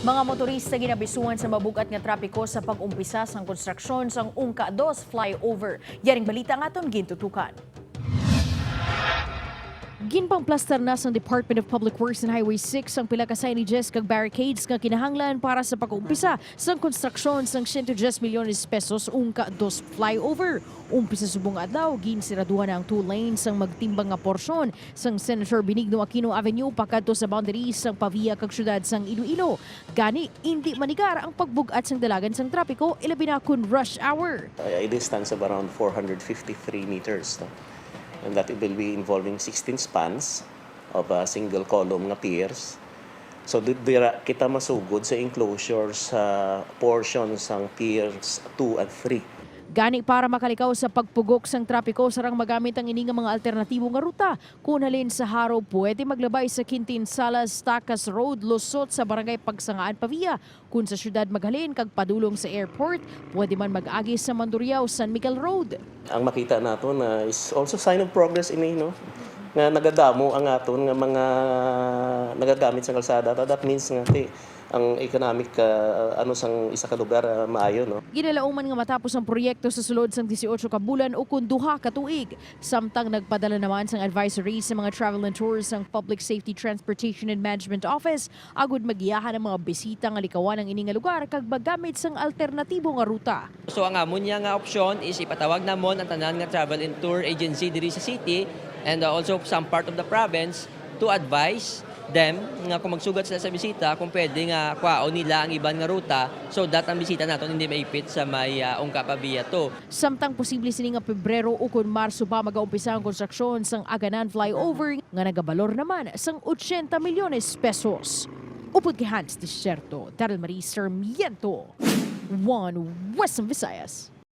Mga motorista ginabisuhan sa mabugat nga trapiko sa pag-umpisa sang konstruksyon sang Ungka 2 flyover. Yaring balita nga aton gintutukan. Ginpangplaster na sa Department of Public Works and Highway 6 ang pila ka signages kag barricades nga kinahanglan para sa pag-umpisa sa konstruksyon sang 110 milyones pesos Ungka 2 flyover. Umpisa subong adlaw ginsiraduhan na ang 2 lanes sang magtimbang nga porsyon sang Senator Benigno Aquino Avenue pakadto sa boundaries sang Pavia kag syudad sang Iloilo. Gani hindi manigar ang pagbugat sang dalagan sang trapiko ilabi na kun rush hour. A distance of around 453 meters. No? And that it will be involving 16 spans of a single column nga piers. So dira kita masugod sa enclosure sa portions sang piers 2 and 3. Gani para makalikaw sa pagpugok sang trapiko sarang magamit ang ini nga mga alternatibo nga ruta. Kung halin sa Haro, pwede maglabay sa Quintin Salas, Tacas Road, Lusot sa Barangay Pagsangaan, Pavia. Kung sa syudad maghalin kag padulong sa airport, pwede man mag-agi sa Mandurriao, San Miguel Road. Ang makita nato na is also sign of progress ini, no? Nga nagadamo ang aton nga mga nagagamit sa kalsada. That means nga ang economic ano sang isa ka lugar maayo, no. Ginalauman nga matapos ang proyekto sa sulod sang 18 ka bulan o kun duha ka tuig. Samtang nagpadala naman sang advisory sa mga travel and tours sang Public Safety Transportation and Management Office agud magiyahan ang mga bisita nga likawan ang ini nga lugar kag magamit sang alternatibo nga ruta. So ang amon niya nga opsyon is ipatawag namon ang tanan nga travel and tour agency diri sa city and also some part of the province to advise them nga kung magsugat sila sa bisita kung pwede nga kwaon nila ang iban nga ruta so that ang bisita naton hindi maipit sa may Ungka Pavia to. Samtang posible sini nga Pebrero o kun Marso pa mag-aumpisa ang konstruksyon sang Aganan flyover nga nagabalor naman sang 80 milyones pesos. Upod kay Hans Desierto, Daryl Marie Sarmiento, One Western Visayas.